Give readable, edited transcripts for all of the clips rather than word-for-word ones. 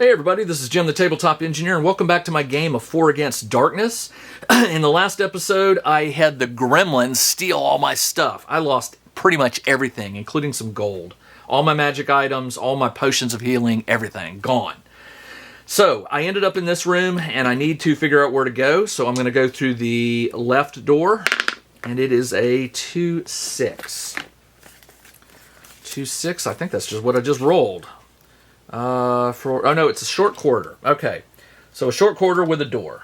Hey everybody, this is Jim the Tabletop Engineer, and welcome back to my game of 4 Against Darkness. In the last episode, I had the gremlins steal all my stuff. I lost pretty much everything, including some gold. All my magic items, all my potions of healing, everything, gone. So, I ended up in this room, and I need to figure out where to go, so I'm going to go through the left door, and it is a 2-6. 2-6, I think that's just what I just rolled. Oh no, it's a short corridor. Okay, so a short corridor with a door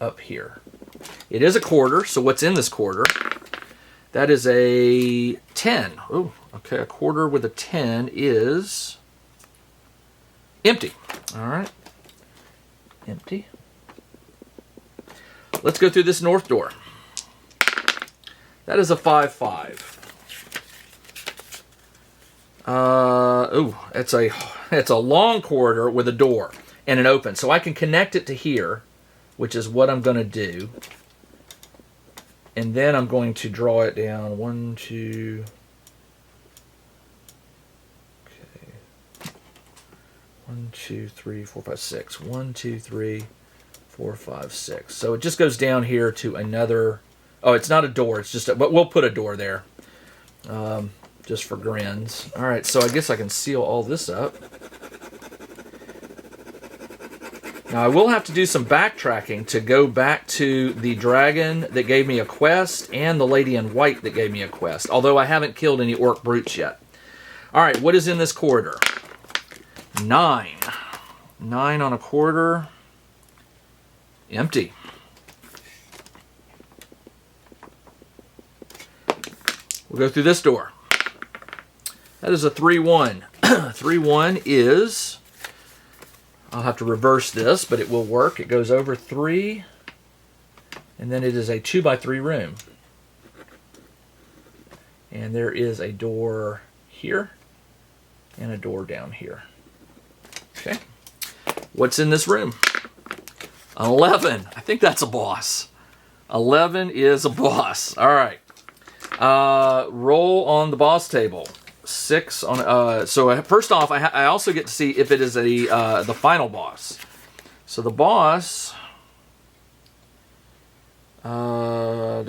up here. It is a corridor, so what's in this corridor? That is a 10. Oh, okay, a corridor with a 10 is empty. All right, empty. Let's go through this north door. That is a 5-5. It's a long corridor with a door and an open. So I can connect it to here, which is what I'm going to do. And then I'm going to draw it down. 1, 2... Okay. 1, 2, 3, 4, 5, 6. 1, 2, 3, 4, 5, 6. So it just goes down here to another... Oh, it's not a door. It's just but we'll put a door there. Just for grins. Alright, so I guess I can seal all this up. Now I will have to do some backtracking to go back to the dragon that gave me a quest and the lady in white that gave me a quest, although I haven't killed any orc brutes yet. Alright, what is in this corridor? 9. 9 on a corridor. Empty. We'll go through this door. That is a 3-1. 3-1 is, I'll have to reverse this, but it will work. It goes over 3, and then it is a 2x3 room. And there is a door here, and a door down here. Okay. What's in this room? 11. I think that's a boss. 11 is a boss. All right. Roll on the boss table. 6 on. So first off, I also get to see if it is the final boss. So the boss. Where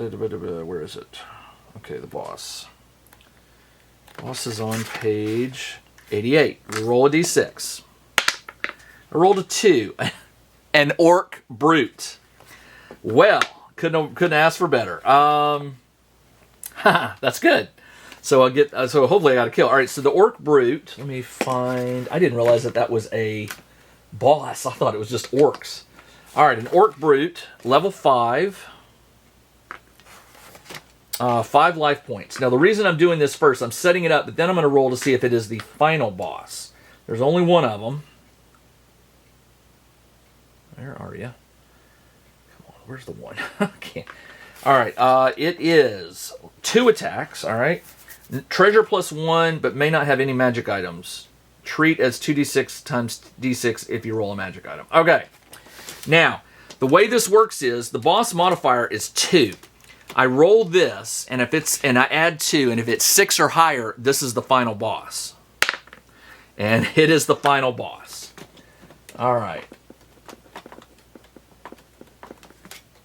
is it? Okay, the boss. Boss is on page 88. Roll a d6. I rolled a 2. An orc brute. Well, couldn't ask for better. That's good. So I'll get. So hopefully I got a kill. All right. So the orc brute. Let me find. I didn't realize that was a boss. I thought it was just orcs. All right. An orc brute, level 5. 5 life points. Now the reason I'm doing this first, I'm setting it up, but then I'm going to roll to see if it is the final boss. There's only one of them. Where are you? Come on. Where's the one? Okay. All right. It is 2 attacks. All right. Treasure +1, but may not have any magic items. Treat as 2d6 times d6 if you roll a magic item. Okay. Now, the way this works is the boss modifier is 2. I roll this, and I add 2, and if it's 6 or higher, this is the final boss. And it is the final boss. All right.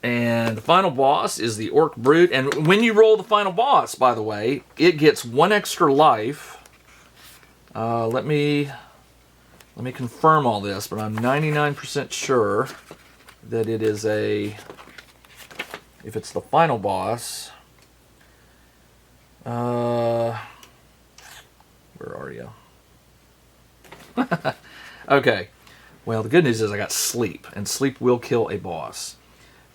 And the final boss is the orc brute. And when you roll the final boss, by the way, it gets 1 extra life. Let me confirm all this, but I'm 99% sure that it is if it's the final boss. Where are you? Okay. Well, the good news is I got sleep, and sleep will kill a boss.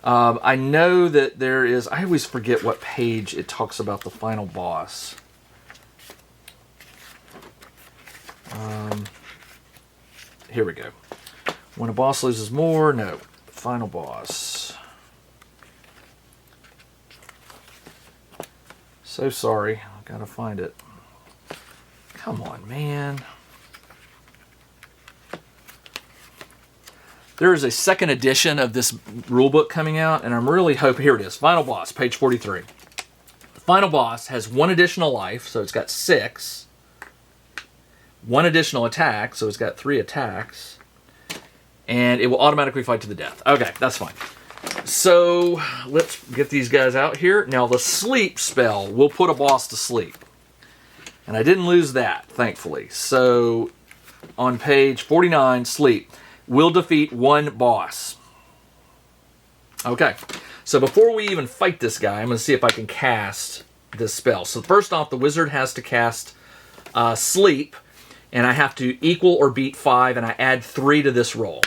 I know that there is... I always forget what page it talks about the final boss. Here we go. When a boss loses more... No. Final boss. So sorry. I've got to find it. Come on, man. There is a second edition of this rulebook coming out, and I'm really hoping... Here it is. Final boss, page 43. The final boss has 1 additional life, so it's got 6. 1 additional attack, so it's got 3 attacks, and it will automatically fight to the death. Okay, that's fine. So let's get these guys out here. Now the sleep spell will put a boss to sleep. And I didn't lose that, thankfully. So on page 49, sleep will defeat 1 boss. Okay, so before we even fight this guy, I'm going to see if I can cast this spell. So first off, the wizard has to cast sleep, and I have to equal or beat 5, and I add 3 to this roll.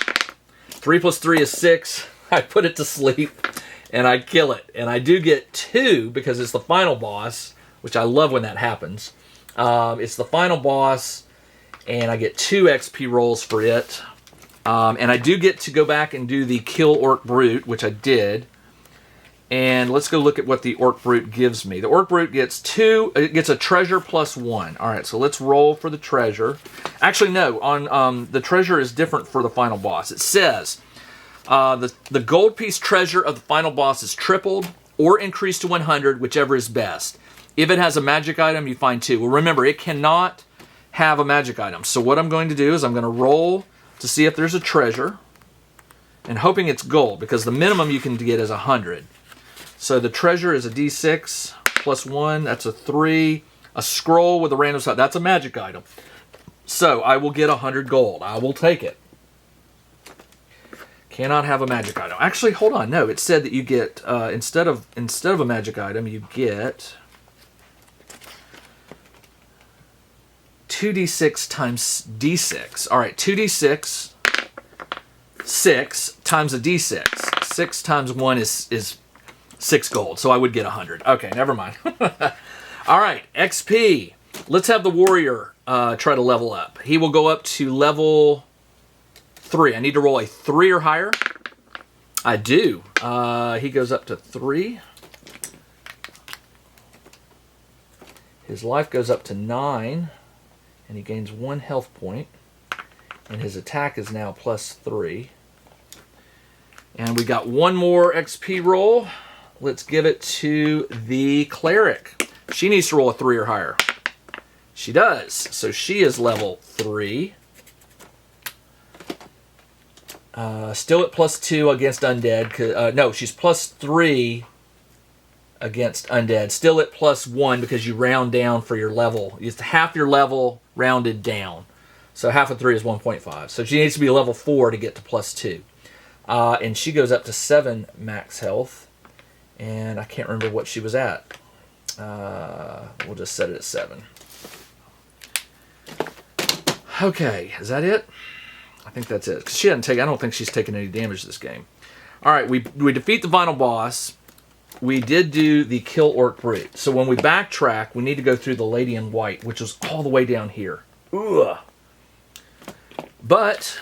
3 plus 3 is 6. I put it to sleep, and I kill it. And I do get 2 because it's the final boss, which I love when that happens. It's the final boss, and I get 2 XP rolls for it. And I do get to go back and do the Kill Orc Brute, which I did. And let's go look at what the Orc Brute gives me. The Orc Brute gets it gets a treasure plus 1. All right, so let's roll for the treasure. Actually, no, on the treasure is different for the final boss. It says the gold piece treasure of the final boss is tripled or increased to 100, whichever is best. If it has a magic item, you find 2. Well, remember, it cannot have a magic item. So what I'm going to do is I'm going to roll to see if there's a treasure, and hoping it's gold, because the minimum you can get is 100. So the treasure is a d6 plus 1. That's a 3. A scroll with a random side. That's a magic item. So I will get 100 gold. I will take it. Cannot have a magic item. Actually, hold on. No, it said that you get instead of a magic item, you get 2d6 times d6. All right, 2d6, 6 times a d6. 6 times 1 is 6 gold, so I would get 100. Okay, never mind. All right, XP. Let's have the warrior try to level up. He will go up to level 3. I need to roll a 3 or higher. I do. He goes up to 3. His life goes up to 9. And he gains 1 health point. And his attack is now plus 3. And we got 1 more XP roll. Let's give it to the cleric. She needs to roll a 3 or higher. She does. So she is level 3. Still at plus 2 against undead. No, she's plus 3 against undead. Still at plus 1 because you round down for your level. It's half your level rounded down. So half of 3 is 1.5. So she needs to be level 4 to get to plus 2. And she goes up to 7 max health. And I can't remember what she was at. We'll just set it at 7. Okay, is that it? I think that's it. 'Cause she hadn't taken. I don't think she's taken any damage this game. All right, we defeat the final boss. We did do the Kill Orc Brute. So when we backtrack, we need to go through the Lady in White, which is all the way down here. Ugh. But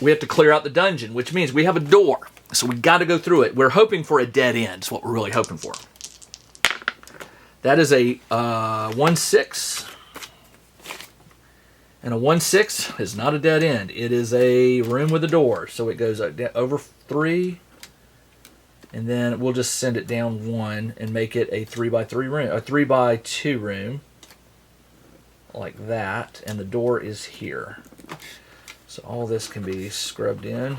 we have to clear out the dungeon, which means we have a door. So we got to go through it. We're hoping for a dead end. That's what we're really hoping for. That is a 1-6. And a 1-6 is not a dead end. It is a room with a door. So it goes over 3. And then we'll just send it down 1 and make it a 3x3 room. A 3x2 room. Like that. And the door is here. So all this can be scrubbed in.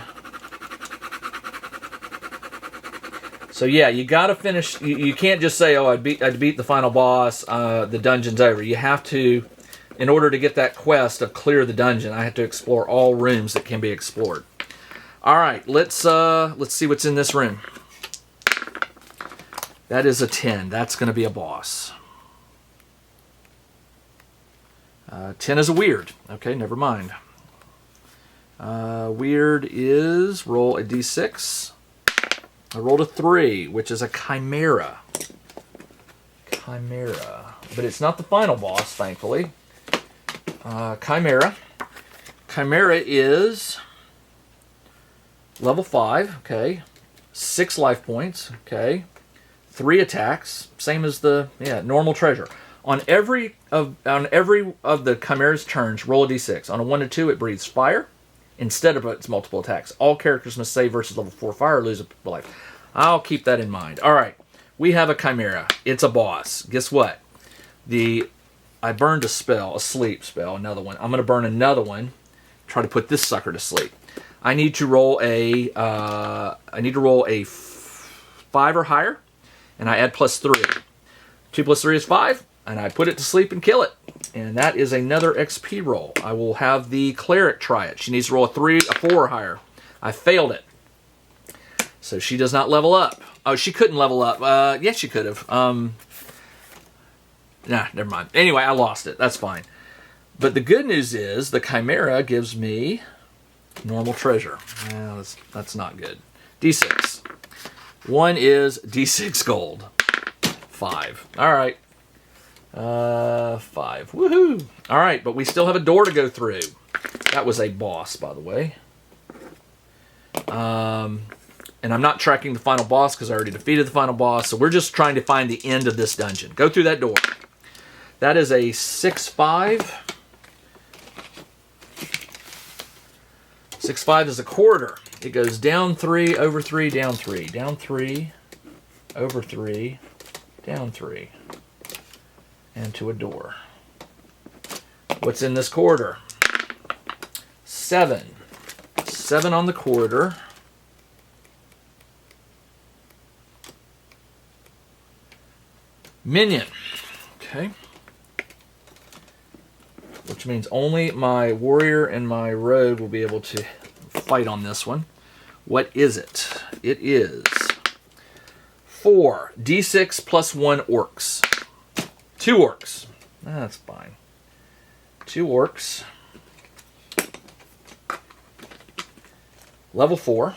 So yeah, you got to finish. You can't just say, "Oh, I beat the final boss. The dungeon's over." You have to, in order to get that quest of clear the dungeon, I have to explore all rooms that can be explored. All right, let's see what's in this room. That is a 10. That's going to be a boss. 10 is a weird. Okay, never mind. Weird is roll a d6. I rolled a 3, which is a chimera. Chimera. But it's not the final boss, thankfully. Chimera. Chimera is level 5, okay. 6 life points, okay. 3 attacks, same as the normal treasure. On every of the chimera's turns, roll a d6. On a 1 to 2, it breathes fire instead of its multiple attacks. All characters must save versus level 4 fire or lose a life. I'll keep that in mind. All right, we have a chimera. It's a boss. Guess what? The I burned a spell, a sleep spell, another one. I'm going to burn another one. Try to put this sucker to sleep. I need to roll a 5 or higher, and I add +3. 2 + 3 is 5, and I put it to sleep and kill it. And that is another XP roll. I will have the cleric try it. She needs to roll a 4 or higher. I failed it. So she does not level up. Oh, she couldn't level up. Yes, she could have. Nah, never mind. Anyway, I lost it. That's fine. But the good news is the Chimera gives me normal treasure. Well, that's not good. D6. 1 is D6 gold. 5. All right. 5. Woohoo! All right, but we still have a door to go through. That was a boss, by the way. And I'm not tracking the final boss because I already defeated the final boss. So we're just trying to find the end of this dungeon. Go through that door. That is a 6-5. 6-5 is a quarter. It goes down 3, over 3, down 3. Down 3, over 3, down 3. And to a door. What's in this quarter? 7. 7 on the quarter. Minion. Okay. Which means only my warrior and my rogue will be able to fight on this one. What is it? It is 4 D6 +1 orcs. 2 orcs. That's fine. 2 orcs. Level 4.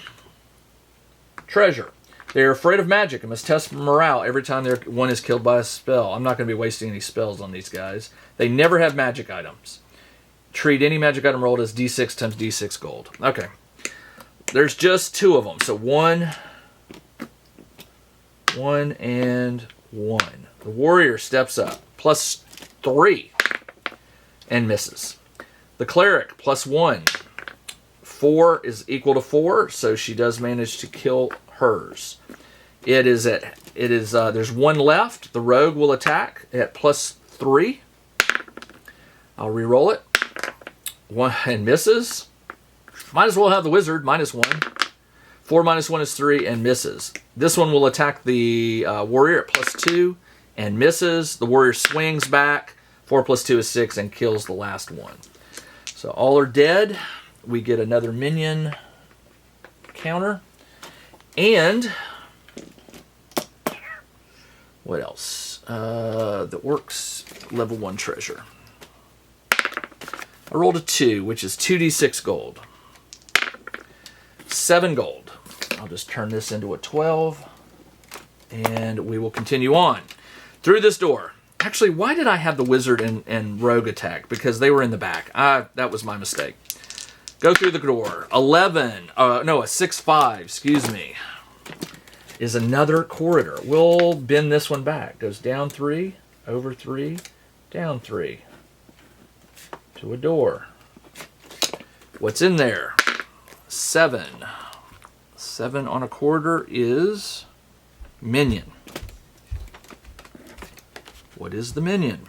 Treasure. They are afraid of magic and must test morale every time one is killed by a spell. I'm not going to be wasting any spells on these guys. They never have magic items. Treat any magic item rolled as D6 times D6 gold. Okay. There's just 2 of them. So 1, and 1. The warrior steps up. +3. And misses. The cleric +1. 4 is equal to 4. So she does manage to kill hers. There's 1 left. The rogue will attack at +3. I'll re-roll it. 1 and misses. Might as well have the wizard, -1. 4 - 1 is 3 and misses. This one will attack the warrior at +2 and misses. The warrior swings back. 4 + 2 is 6 and kills the last one. So all are dead. We get another minion counter. And what else? The orcs level 1 treasure. I rolled a 2, which is 2d6 gold. 7 gold. I'll just turn this into a 12. And we will continue on. Through this door. Actually, why did I have the wizard and rogue attack? Because they were in the back. That was my mistake. Go through the door. 11. No, a 6-5. Excuse me. Is another corridor. We'll bend this one back. Goes down 3, over 3, down 3. To a door. What's in there? 7. 7 on a corridor is minion. What is the minion?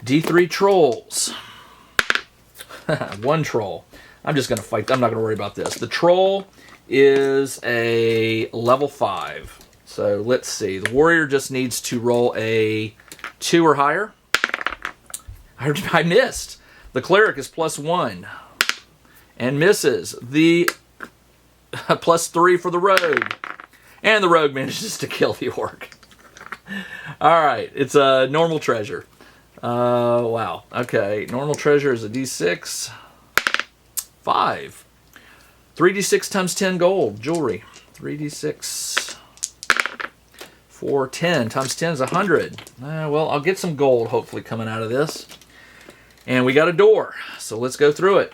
D3 trolls. 1 troll. I'm just going to fight. I'm not going to worry about this. The troll is a level 5. So let's see. The warrior just needs to roll a 2 or higher. I missed. The cleric is +1 and misses. The +3 for the rogue. And the rogue manages to kill the orc. All right. It's a normal treasure. Wow. Okay. Normal treasure is a D6. 5. 3d6 times 10 gold. Jewelry. 3d6 for 10 times 10 is 100. Well, I'll get some gold hopefully coming out of this. And we got a door. So let's go through it.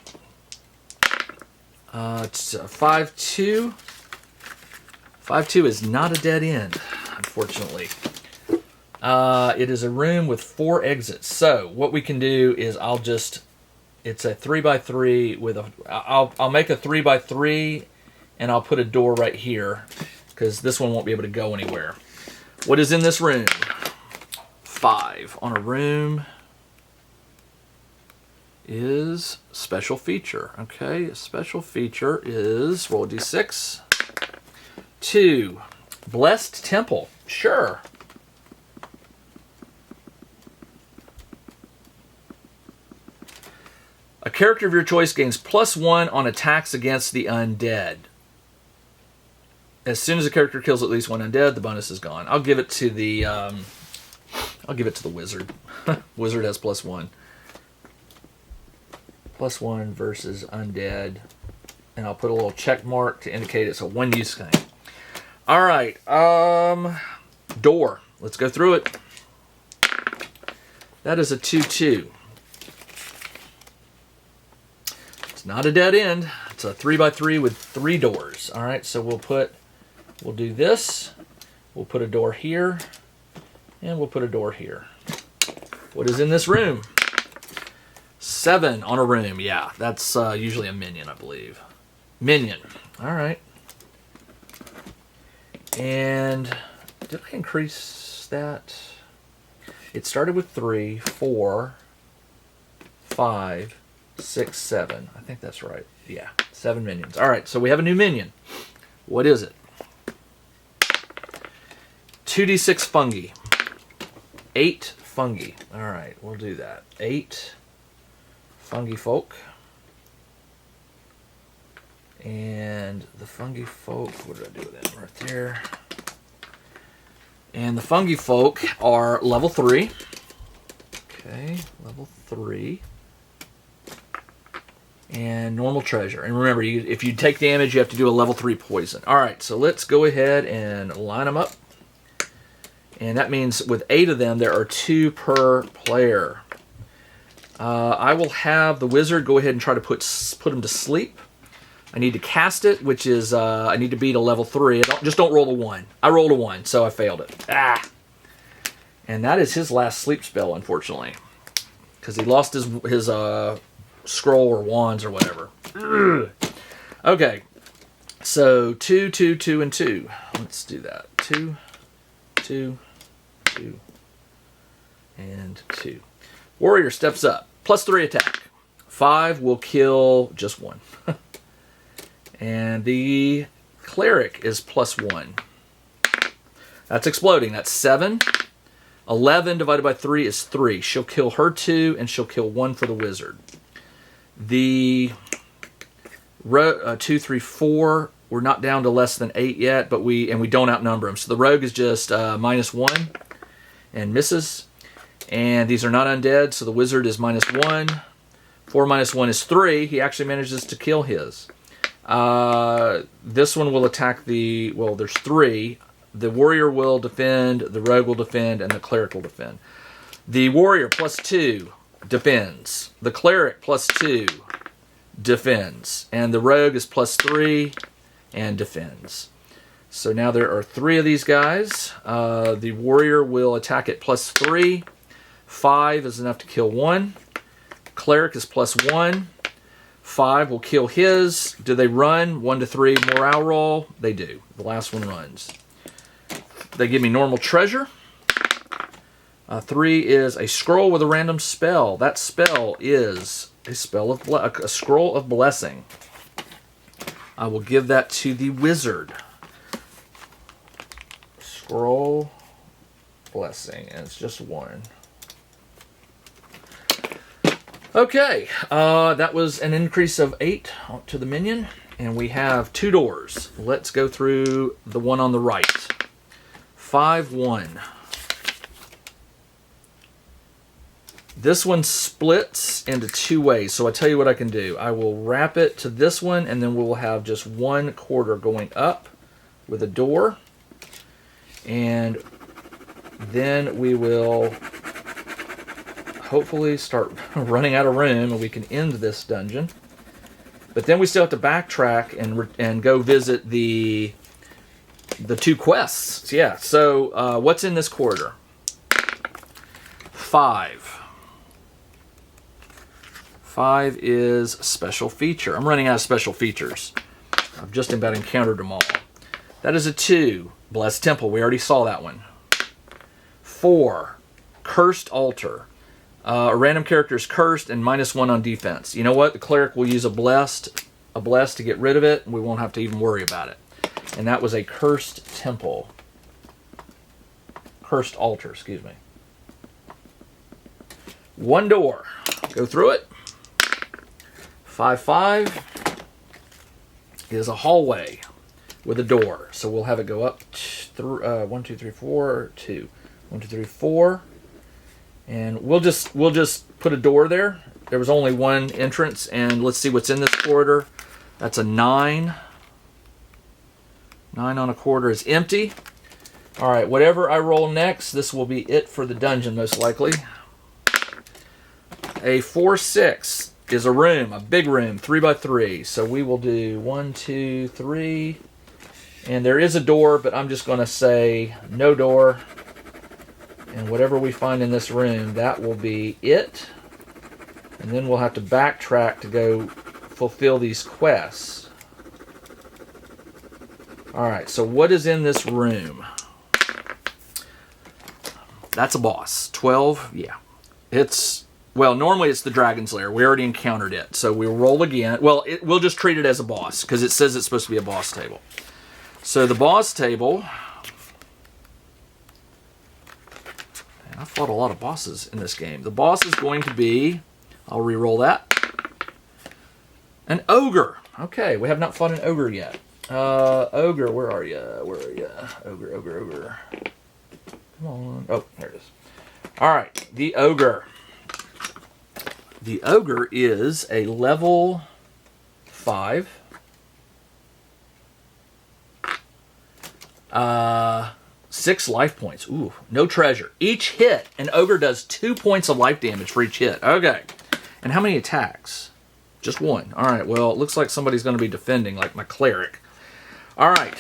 It's 5-2. 5-2 is not a dead end, unfortunately. It is a room with 4 exits. So what we can do is it's a 3x3 with I'll make a 3x3 and I'll put a door right here because this one won't be able to go anywhere. What is in this room? 5 on a room is special feature. Okay, a special feature is, roll d6. 2, blessed temple. Sure. A character of your choice gains +1 on attacks against the undead. As soon as a character kills at least one undead, the bonus is gone. I'll give it to the wizard. Wizard has +1. +1 versus undead, and I'll put a little check mark to indicate it's a one-use thing. All right, door. Let's go through it. That is a 2/2. It's not a dead end. It's a 3x3 with 3 doors. All right, so we'll do this. We'll put a door here, and we'll put a door here. What is in this room? 7 on a room. Yeah, that's usually a minion, I believe. Minion. All right. And did I increase that? It started with 3, 4, 5, 6, 7. I think that's right. Yeah, 7 minions. All right, so we have a new minion. What is it? 2d6 fungi. 8 fungi. All right, we'll do that. 8 fungi folk. And the fungi folk, what did I do with that? Right there. And the fungi folk are level 3. Okay, level 3. And normal treasure. And remember, if you take damage, you have to do a level 3 poison. All right, so let's go ahead and line them up. And that means with 8 of them, there are 2 per player. I will have the wizard go ahead and try to put him to sleep. I need to cast it, which is, I need to beat a level 3. Just don't roll a 1. I rolled a 1, so I failed it. Ah! And that is his last sleep spell, unfortunately. Because he lost his scroll or wands or whatever. Ugh. Okay. So, 2, 2, 2, and 2. Let's do that. 2, 2, 2, and 2. Warrior steps up. +3 attack. 5 will kill just 1. And the cleric is +1. That's exploding. That's 7. 11 divided by 3 is 3. She'll kill her 2, and she'll kill 1 for the wizard. The 2, 3, 4. We're not down to less than 8 yet, but we don't outnumber them. So the rogue is just -1 and misses. And these are not undead, so the wizard is -1. 4 minus 1 is 3. He actually manages to kill his. This one will attack there's 3. The warrior will defend, the rogue will defend, and the cleric will defend. The warrior +2 defends. The cleric +2 defends. And the rogue is +3 and defends. So now there are 3 of these guys. The warrior will attack at +3. 5 is enough to kill 1. Cleric is +1. 5 will kill his. Do they run? 1 to 3 morale roll. They do. The last one runs. They give me normal treasure. 3 is a scroll with a random spell. That spell is a scroll of blessing. I will give that to the wizard. Scroll blessing, and it's just 1. Okay, that was an increase of 8 to the minion, and we have 2 doors. Let's go through the one on the right. 5-1. This one splits into 2 ways, so I tell you what I can do. I will wrap it to this one, and then we will have just 1 quarter going up with a door, and then we will hopefully start running out of room and we can end this dungeon. But then we still have to backtrack and go visit the 2 quests. Yeah, so what's in this corridor? 5. 5 is special feature. I'm running out of special features. I've just about encountered them all. That is a 2. Blessed Temple. We already saw that one. 4, Cursed Altar. A random character is cursed and -1 on defense. You know what? The cleric will use a blessed to get rid of it, and we won't have to even worry about it. And that was a cursed temple. Cursed altar, excuse me. 1 door. Go through it. 5/5 is a hallway with a door. So we'll have it go up through 1, 2, 3, 4, 2. 1, 2, 3, 4. And we'll just put a door there. There was only one entrance, and let's see what's in this corridor. That's a 9. 9 on a quarter is empty. All right, whatever I roll next, this will be it for the dungeon, most likely. A 4/6 is a room, a big room, 3x3. So we will do 1, 2, 3. And there is a door, but I'm just going to say no door. And whatever we find in this room, that will be it. And then we'll have to backtrack to go fulfill these quests. Alright, so what is in this room? That's a boss. 12, yeah. Well, normally it's the Dragon's Lair. We already encountered it. So we'll roll again. Well, we'll just treat it as a boss, because it says it's supposed to be a boss table. So the boss table... I fought a lot of bosses in this game. The boss is going to be, I'll re-roll that, an ogre. Okay, we have not fought an ogre yet. Ogre, where are you? Where are you? Ogre. Come on. Oh, there it is. All right, the ogre. The ogre is a level 5. 6 life points. Ooh, no treasure. Each hit, an ogre does 2 points of life damage for each hit. Okay. And how many attacks? Just 1. All right, well, it looks like somebody's going to be defending, like my cleric. All right.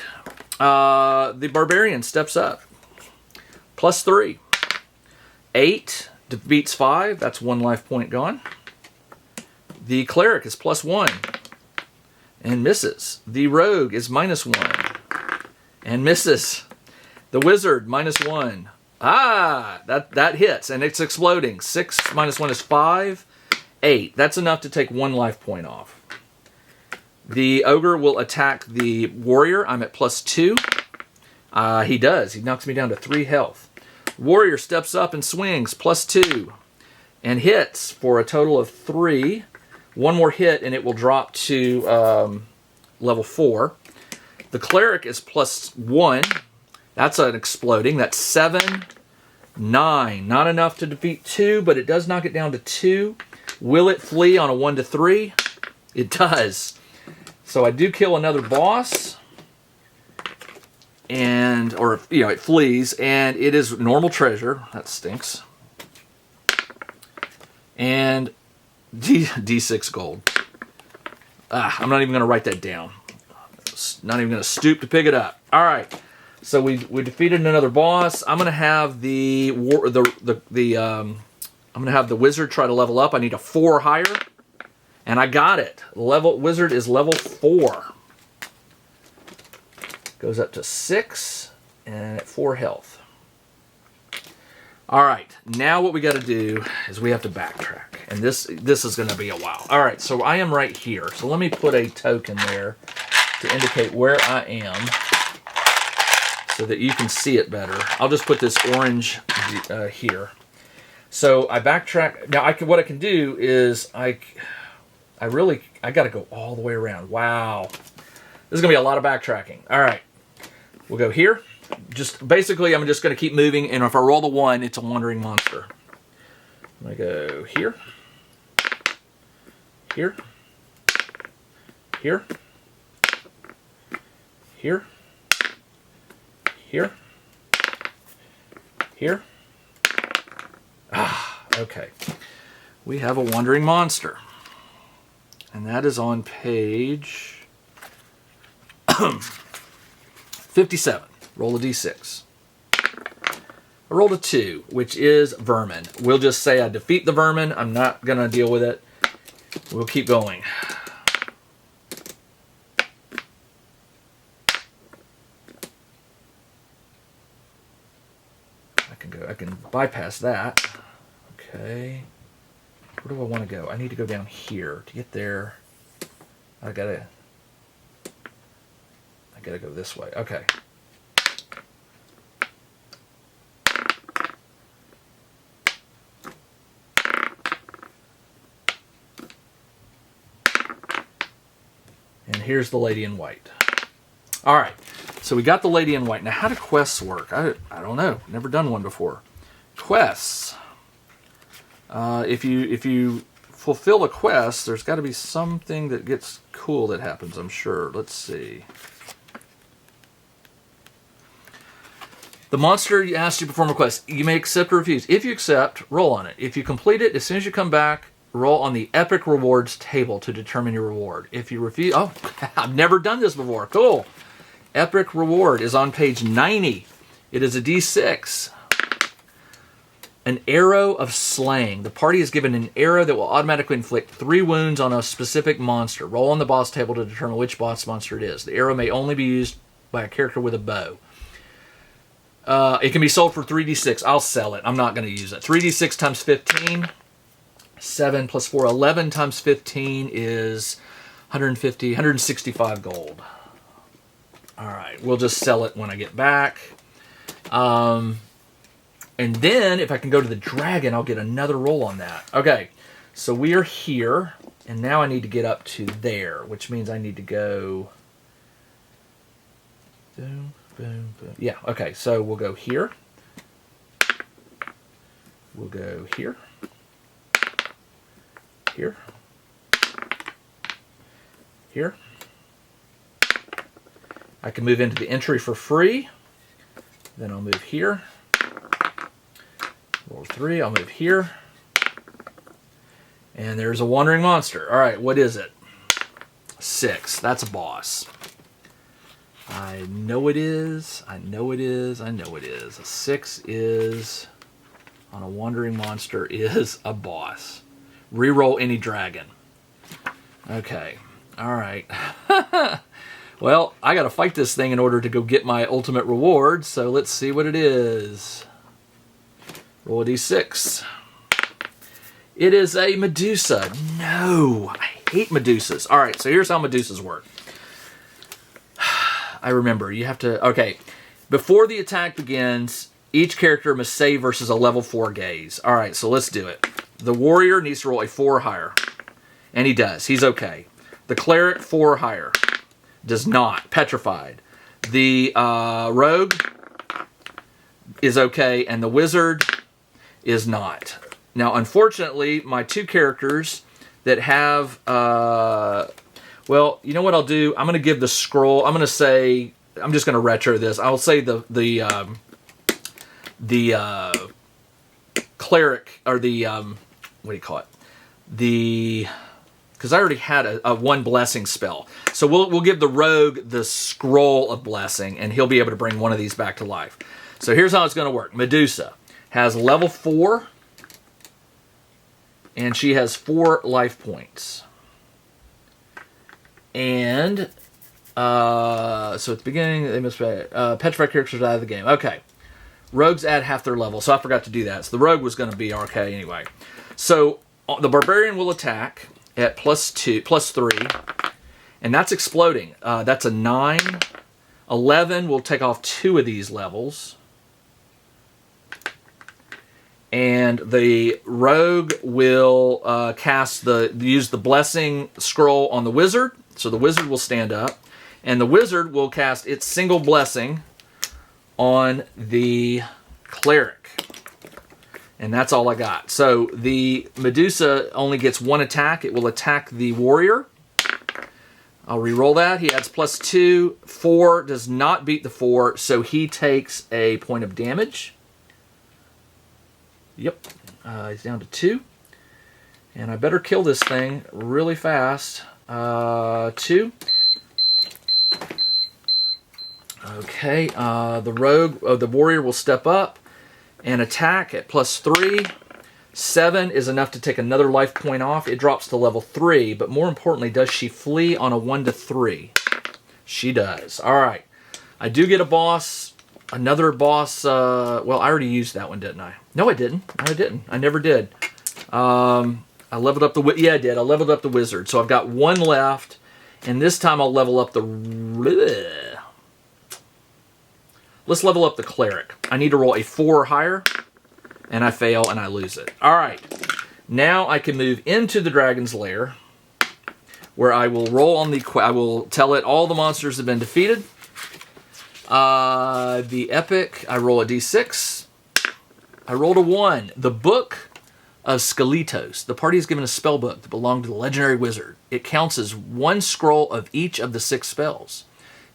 The barbarian steps up. +3. 8 defeats 5. That's 1 life point gone. The cleric is +1 and misses. The rogue is -1 and misses. The wizard, -1. Ah, that hits, and it's exploding. 6 -1 is 5. 8. That's enough to take 1 life point off. The ogre will attack the warrior. I'm at +2. He does. He knocks me down to 3 health. Warrior steps up and swings, +2. And hits for a total of 3. 1 more hit, and it will drop to level 4. The cleric is +1. That's an exploding. That's 7, 9. Not enough to defeat 2, but it does knock it down to 2. Will it flee on a 1 to 3? It does. So I do kill another boss. Or it flees, and it is normal treasure. That stinks. And D6 gold. I'm not even going to write that down. Not even going to stoop to pick it up. All right. So we defeated another boss. I'm going to have the wizard try to level up. I need a 4 higher, and I got it. Wizard is level 4. Goes up to 6 and at 4 health. All right, now what we got to do is we have to backtrack, and this is going to be a while. All right, so I am right here. So let me put a token there to indicate where I am, so that you can see it better. I'll just put this orange here. So I backtrack. Now what I can do is I got to go all the way around. Wow, this is gonna be a lot of backtracking. All right, we'll go here. Just basically, I'm just gonna keep moving, and if I roll the 1, it's a wandering monster. I'm gonna go here, here, here, here. Here. Here. Okay. We have a wandering monster. And that is on page 57. Roll a d6. I rolled a 2, which is vermin. We'll just say I defeat the vermin. I'm not going to deal with it. We'll keep going. I can bypass that. Okay. Where do I want to go? I need to go down here. To get there, I gotta go this way. Okay. And here's the lady in white. All right, so we got the lady in white. Now, how do quests work? I don't know. Never done one before. Quests. If you fulfill a quest, there's got to be something that gets cool that happens, I'm sure. Let's see. The monster asks you to perform a quest. You may accept or refuse. If you accept, roll on it. If you complete it, as soon as you come back, roll on the epic rewards table to determine your reward. If you refuse... Oh, I've never done this before. Cool. Epic reward is on page 90. It is a D6. An arrow of slaying. The party is given an arrow that will automatically inflict 3 wounds on a specific monster. Roll on the boss table to determine which boss monster it is. The arrow may only be used by a character with a bow. It can be sold for 3d6. I'll sell it. I'm not going to use it. 3d6 times 15. 7 plus 4, 11 times 15 is 150, 165 gold. All right, we'll just sell it when I get back. And then, if I can go to the dragon, I'll get another roll on that. Okay, so we are here, and now I need to get up to there, which means I need to go... Boom, boom, boom. Yeah, okay, so we'll go here. We'll go here. Here. Here. I can move into the entry for free. Then I'll move here. Roll 3, I'll move here. And there's a wandering monster. All right, what is it? 6. That's a boss. I know it is. I know it is. I know it is. A 6 is, on a wandering monster, is a boss. Reroll any dragon. Okay. All right. Well, I got to fight this thing in order to go get my ultimate reward, so let's see what it is. Roll a d6. It is a Medusa. No, I hate Medusas. All right, so here's how Medusas work. I remember, you have to... Okay, before the attack begins, each character must save versus a level 4 gaze. All right, so let's do it. The warrior needs to roll a 4 or higher. And he does. He's okay. The cleric, 4 or higher. Does not. Petrified. The rogue is okay. And the wizard is not. Now, unfortunately, my 2 characters that have... well, you know what I'll do? I'm going to give the scroll... I'm going to say... I'm just going to retro this. I'll say the cleric... Or the... what do you call it? Because I already had a 1 blessing spell. So we'll give the rogue the scroll of blessing, and he'll be able to bring one of these back to life. So here's how it's going to work. Medusa has level 4, and she has 4 life points. And so at the beginning, they must be petrified characters out of the game. Okay. Rogues add half their level, so I forgot to do that. So the rogue was going to be RK anyway. So the barbarian will attack at +3, and that's exploding. That's a 9. 11 will take off 2 of these levels. And the rogue will use the blessing scroll on the wizard, so the wizard will stand up, and the wizard will cast its single blessing on the cleric. And that's all I got. So the Medusa only gets 1 attack. It will attack the warrior. I'll re-roll that. He adds +2. 4 does not beat the 4, so he takes a point of damage. Yep. He's down to 2. And I better kill this thing really fast. 2. Okay. The warrior will step up and attack at +3. 7 is enough to take another life point off. It drops to level 3, but more importantly, does she flee on a 1 to 3? She does. All right. I do get a boss Another boss. Well, I already used that one, didn't I? No, I didn't. No, I didn't. I never did. I leveled up the... Yeah, I did. I leveled up the wizard. So I've got one left. And this time I'll level up the... Let's level up the cleric. I need to roll a 4 or higher. And I fail and I lose it. All right. Now I can move into the dragon's lair, where I will roll on the... I will tell it all the monsters have been defeated. The epic, I roll a d6. I rolled a 1. The book of Skeletos. The party is given a spell book that belonged to the legendary wizard. It counts as 1 scroll of each of the 6 spells.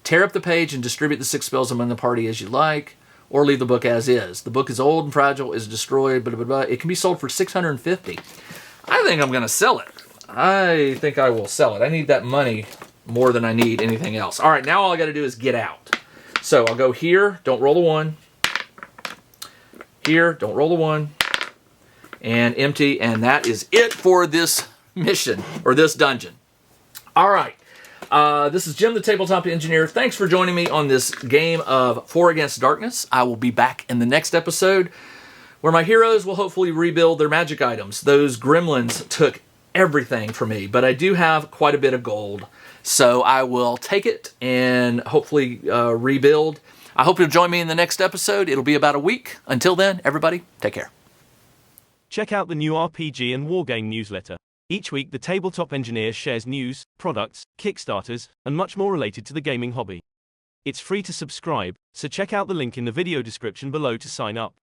Tear up the page and distribute the 6 spells among the party as you like, or leave the book as is. The book is old and fragile, is destroyed, blah, blah, blah. It can be sold for $650. I think I'm going to sell it. I think I will sell it. I need that money more than I need anything else. All right, now all I got to do is get out. So I'll go here, don't roll a 1. Here, don't roll a 1. And empty, and that is it for this mission, or this dungeon. All right. This is Jim, the Tabletop Engineer. Thanks for joining me on this game of 4 Against Darkness. I will be back in the next episode, where my heroes will hopefully rebuild their magic items. Those gremlins took everything from me, but I do have quite a bit of gold, so I will take it and hopefully rebuild. I hope you'll join me in the next episode. It'll be about a week. Until then, everybody, take care. Check out the new RPG and Wargame newsletter. Each week, the Tabletop Engineer shares news, products, Kickstarters, and much more related to the gaming hobby. It's free to subscribe, so check out the link in the video description below to sign up.